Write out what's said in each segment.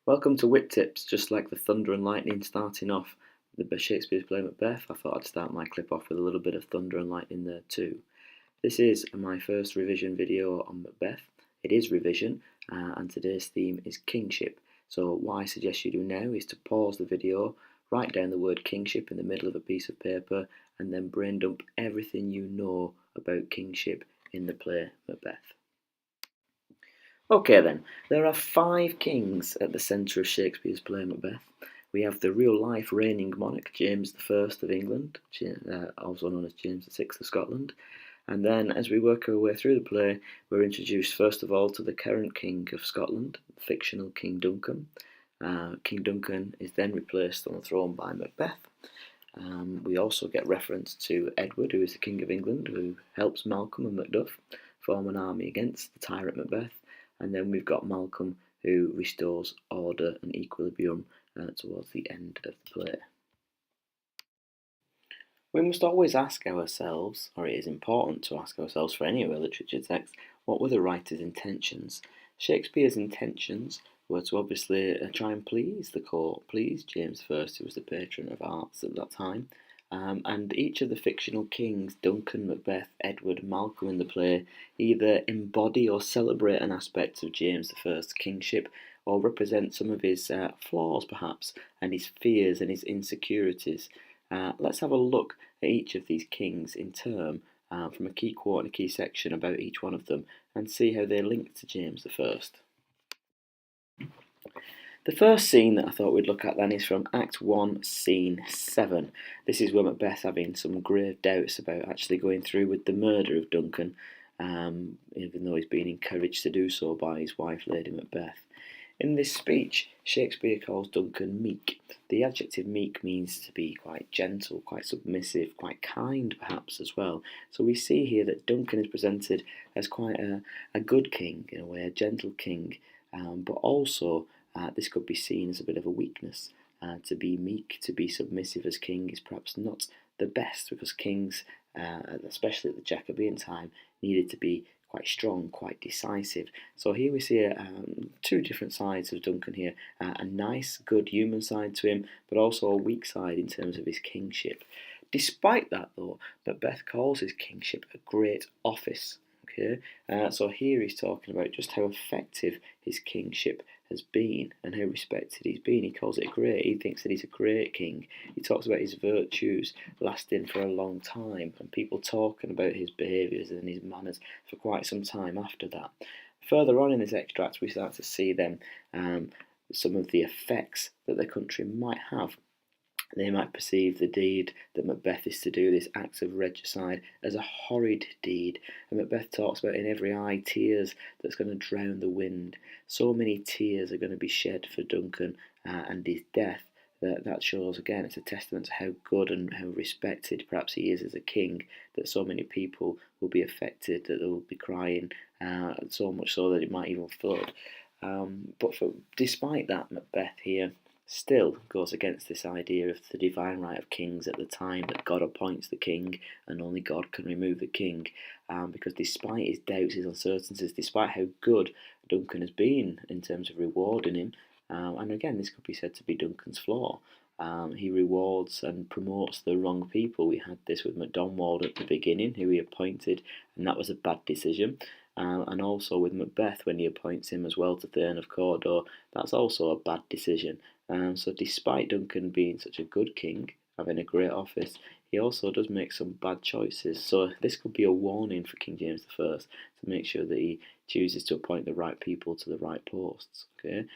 Welcome to WhitTips. Just like the thunder and lightning starting off the Shakespeare's play Macbeth, I thought I'd start my clip off with a little bit of thunder and lightning there too. This is my first revision video on Macbeth. It is revision, and today's theme is kingship. So what I suggest you do now is to pause the video, write down the word kingship in the middle of a piece of paper, and then brain dump everything you know about kingship in the play Macbeth. Okay then, there are 5 kings at the centre of Shakespeare's play Macbeth. We have the real-life reigning monarch, James I of England, also known as James VI of Scotland. And then, as we work our way through the play, we're introduced first of all to the current king of Scotland, fictional King Duncan. King Duncan is then replaced on the throne by Macbeth. We also get reference to Edward, who is the King of England, who helps Malcolm and Macduff form an army against the tyrant Macbeth. And then we've got Malcolm, who restores order and equilibrium towards the end of the play. We must always ask ourselves, or it is important to ask ourselves for any of our literature text, what were the writer's intentions? Shakespeare's intentions were to obviously try and please the court, please James I, who was the patron of arts at that time. And each of the fictional kings, Duncan, Macbeth, Edward, Malcolm in the play, either embody or celebrate an aspect of James I's kingship, or represent some of his flaws perhaps, and his fears and his insecurities. Let's have a look at each of these kings in turn, from a key quote and a key section about each one of them, and see how they link to James I. The first scene that I thought we'd look at then is from Act 1, Scene 7. This is where Macbeth having some grave doubts about actually going through with the murder of Duncan, even though he's been encouraged to do so by his wife, Lady Macbeth. In this speech, Shakespeare calls Duncan meek. The adjective meek means to be quite gentle, quite submissive, quite kind perhaps as well. So we see here that Duncan is presented as quite a good king, in a way, a gentle king, but also this could be seen as a bit of a weakness. To be meek, to be submissive as king is perhaps not the best, because kings, especially at the Jacobean time, needed to be quite strong, quite decisive. So here we see two different sides of Duncan here, a nice, good human side to him, but also a weak side in terms of his kingship. Despite that though, Macbeth calls his kingship a great office. Okay, so here he's talking about just how effective his kingship has been and how respected he's been. He calls it great. He thinks that he's a great king. He talks about his virtues lasting for a long time and people talking about his behaviours and his manners for quite some time after that. Further on in this extract, we start to see then some of the effects that the country might have. They might perceive the deed that Macbeth is to do, this act of regicide, as a horrid deed. And Macbeth talks about in every eye tears that's going to drown the wind. So many tears are going to be shed for Duncan and his death. That shows, again, it's a testament to how good and how respected perhaps he is as a king, that so many people will be affected, that they will be crying, so much so that it might even flood. But despite that, Macbeth here still goes against this idea of the divine right of kings at the time, that God appoints the king and only God can remove the king, because despite his doubts, his uncertainties, despite how good Duncan has been in terms of rewarding him, and again this could be said to be Duncan's flaw, he rewards and promotes the wrong people. We had this with Macdonald at the beginning, who he appointed, and that was a bad decision. And also with Macbeth, when he appoints him as well to Thurn of Cawdor, that's also a bad decision. So despite Duncan being such a good king, having a great office, he also does make some bad choices. So this could be a warning for King James I to make sure that he chooses to appoint the right people to the right posts. Okay,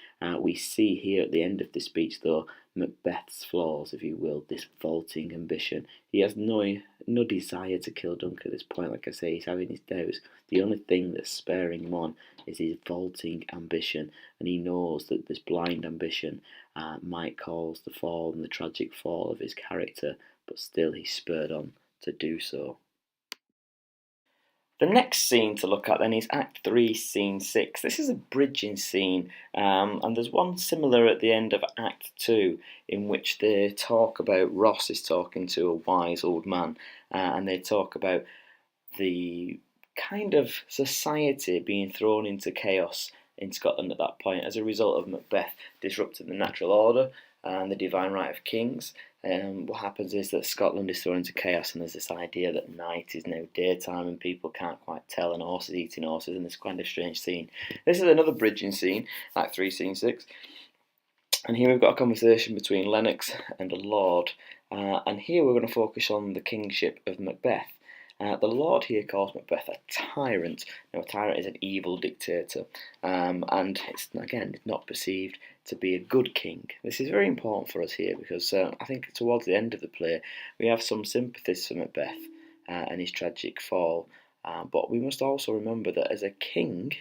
we see here at the end of the speech, though, Macbeth's flaws, if you will, this vaulting ambition. He has no desire to kill Duncan at this point. Like I say, he's having his doubts. The only thing that's spurring him on is his vaulting ambition, and he knows that this blind ambition might cause the fall and the tragic fall of his character, but still he's spurred on to do so. The next scene to look at then is Act 3, Scene 6. This is a bridging scene, and there's one similar at the end of Act 2 in which they talk about, Ross is talking to a wise old man, and they talk about the kind of society being thrown into chaos in Scotland at that point as a result of Macbeth disrupting the natural order and the divine right of kings. What happens is that Scotland is thrown into chaos, and there's this idea that night is now daytime and people can't quite tell, and horses eating horses, and this kind of strange scene. This is another bridging scene, Act 3, Scene 6. And here we've got a conversation between Lennox and a lord, and here we're going to focus on the kingship of Macbeth. The lord here calls Macbeth a tyrant. Now, a tyrant is an evil dictator, and it's not perceived to be a good king. This is very important for us here because I think towards the end of the play we have some sympathies for Macbeth and his tragic fall, but we must also remember that as a king,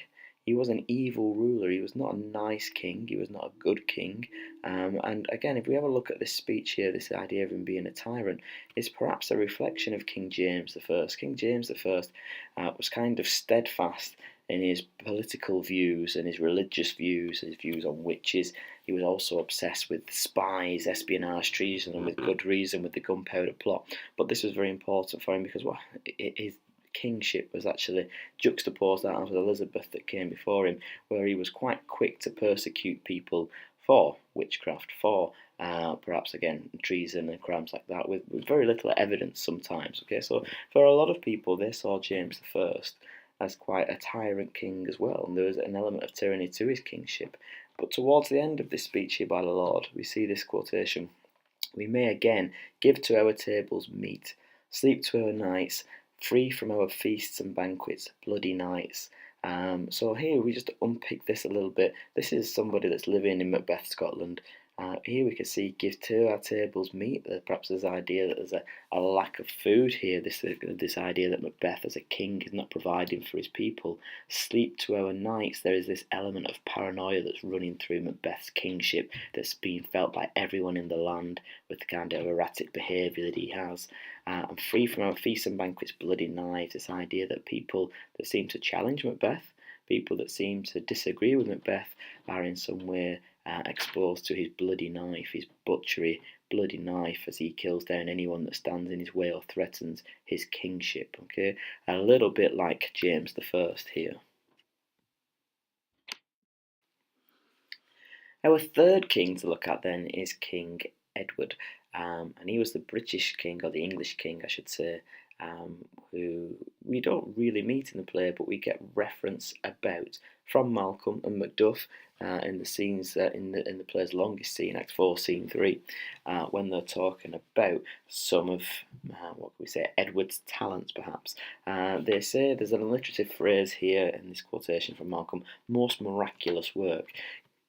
he was an evil ruler. He was not a nice king. He was not a good king. And again, if we have a look at this speech here, this idea of him being a tyrant is perhaps a reflection of King James I. King James I was kind of steadfast in his political views and his religious views, his views on witches. He was also obsessed with spies, espionage, treason, and with good reason, with the Gunpowder Plot. But this was very important for him because his kingship was actually juxtaposed that with Elizabeth that came before him, where he was quite quick to persecute people for witchcraft, for perhaps again treason and crimes like that, with very little evidence sometimes. Okay, so for a lot of people, they saw James I as quite a tyrant king as well, and there was an element of tyranny to his kingship. But towards the end of this speech here by the Lord, we see this quotation: "We may again give to our tables meat, sleep to our nights, free from our feasts and banquets, bloody nights." So here we just unpick this a little bit. This is somebody that's living in Macbeth, Scotland. Here we can see give to our tables meat. Perhaps there's an idea that there's a lack of food here. This idea that Macbeth as a king is not providing for his people. Sleep to our nights. There is this element of paranoia that's running through Macbeth's kingship that's being felt by everyone in the land with the kind of erratic behaviour that he has. And free from our feasts and banquets, bloody knives. This idea that people that seem to challenge Macbeth, people that seem to disagree with Macbeth, are in some way exposed to his bloody knife, his butchery, bloody knife, as he kills down anyone that stands in his way or threatens his kingship. Okay, a little bit like James I here. Our third king to look at then is King Edward, and he was the British king, or the English king, I should say, who we don't really meet in the play, but we get reference about from Malcolm and Macduff in the scenes in the play's longest scene, Act 4, Scene 3, when they're talking about some of what can we say, Edward's talents, perhaps. They say there's an alliterative phrase here in this quotation from Malcolm: most miraculous work.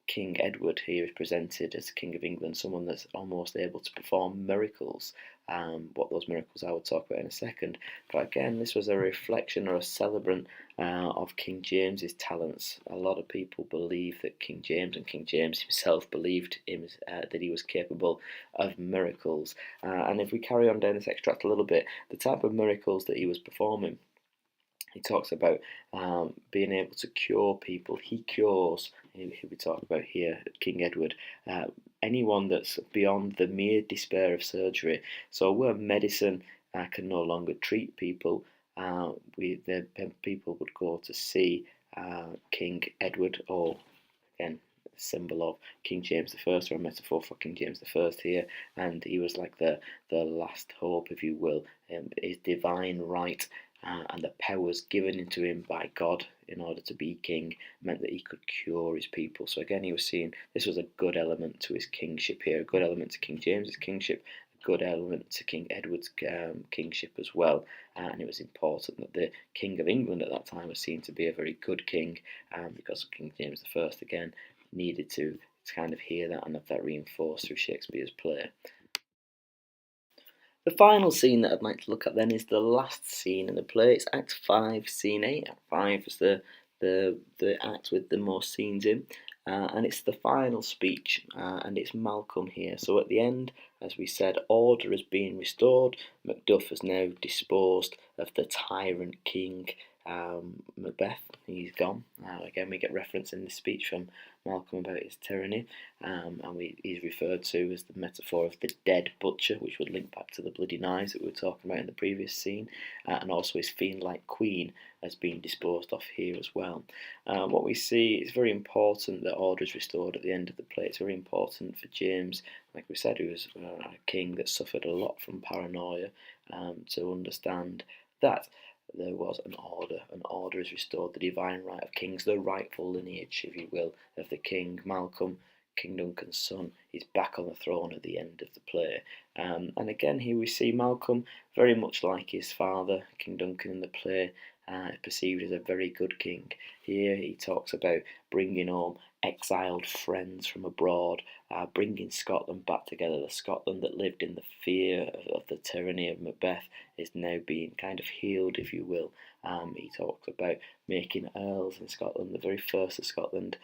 King Edward here is presented as King of England, someone that's almost able to perform miracles. What those miracles I will talk about in a second. But again, this was a reflection or a celebrant of King James's talents. A lot of people believe that King James, and King James himself believed that he was capable of miracles. And if we carry on down this extract a little bit, the type of miracles that he was performing, he talks about being able to cure people. He cures, who we talk about here, King Edward, anyone that's beyond the mere despair of surgery. So where medicine can no longer treat people, people would go to see King Edward, or again, symbol of King James I, or a metaphor for King James I here, and he was like the last hope, if you will, his divine right. And the powers given into him by God in order to be king meant that he could cure his people. So again, he was seeing this was a good element to his kingship here, a good element to King James's kingship, a good element to King Edward's kingship as well. And it was important that the King of England at that time was seen to be a very good king, because King James I again needed to kind of hear that and have that reinforced through Shakespeare's play. The final scene that I'd like to look at then is the last scene in the play. It's Act 5, Scene 8. Act 5 is the act with the most scenes in, and it's the final speech, and it's Malcolm here. So at the end, as we said, order has been restored. Macduff has now disposed of the tyrant king Macbeth, he's gone. Again, we get reference in this speech from Malcolm about his tyranny, and he's referred to as the metaphor of the dead butcher, which would link back to the bloody knives that we were talking about in the previous scene, and also his fiend-like queen has been disposed of here as well. What we see is very important that order is restored at the end of the play. It's very important for James, like we said, who was a king that suffered a lot from paranoia, to understand that there was an order. An order is restored, the divine right of kings, the rightful lineage, if you will, of the king. Malcolm, King Duncan's son, is back on the throne at the end of the play. And again, here we see Malcolm very much like his father, King Duncan, in the play, perceived as a very good king. Here he talks about bringing home exiled friends from abroad, bringing Scotland back together. The Scotland that lived in the fear of the tyranny of Macbeth is now being kind of healed, if you will. He talks about making earls in Scotland, the very first of Scotland,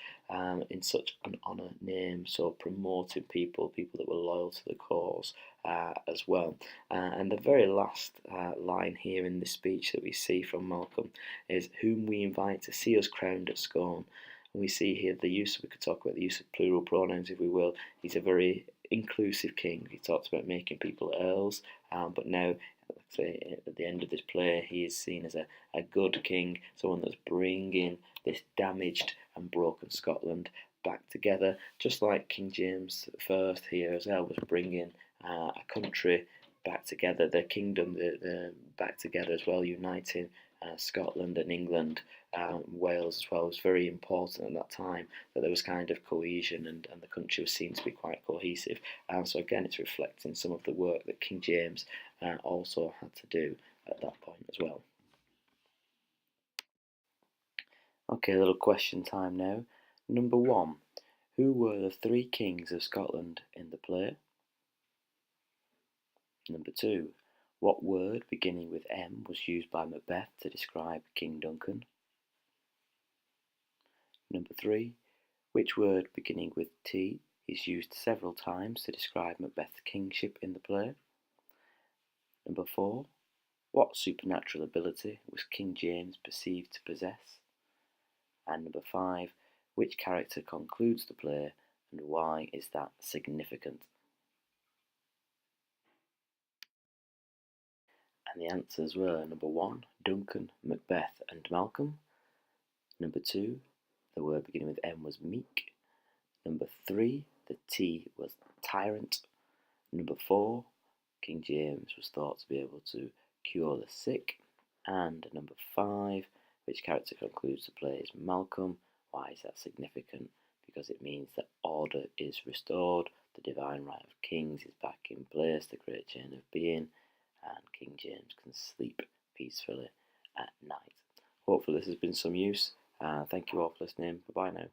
in such an honour name, so promoting people that were loyal to the cause as well. And the very last line here in this speech that we see from Malcolm is, whom we invite to see us crowned at Scone. And we see here the use, we could talk about the use of plural pronouns if we will. He's a very inclusive king. He talks about making people earls, but now, let's say, at the end of this play, he is seen as a good king, someone that's bringing this damaged and broken Scotland back together, just like King James I here as well was bringing a country back together, their kingdom the back together as well, uniting Scotland and England, Wales as well. It was very important at that time that there was kind of cohesion, and the country was seen to be quite cohesive. So again, it's reflecting some of the work that King James also had to do at that point as well. Okay, a little question time now. Number 1. Who were the 3 kings of Scotland in the play? Number 2. What word beginning with M was used by Macbeth to describe King Duncan? Number 3. Which word beginning with T is used several times to describe Macbeth's kingship in the play? Number 4. What supernatural ability was King James perceived to possess? And number 5. Which character concludes the play, and why is that significant? And the answers were number 1, Duncan, Macbeth and Malcolm. Number 2, the word beginning with M was meek. Number 3, the T was tyrant. Number 4, King James was thought to be able to cure the sick. And number 5, which character concludes the play, is Malcolm. Why is that significant? Because it means that order is restored, the divine right of kings is back in place, the great chain of being, and King James can sleep peacefully at night. Hopefully this has been some use. Thank you all for listening. Bye bye now.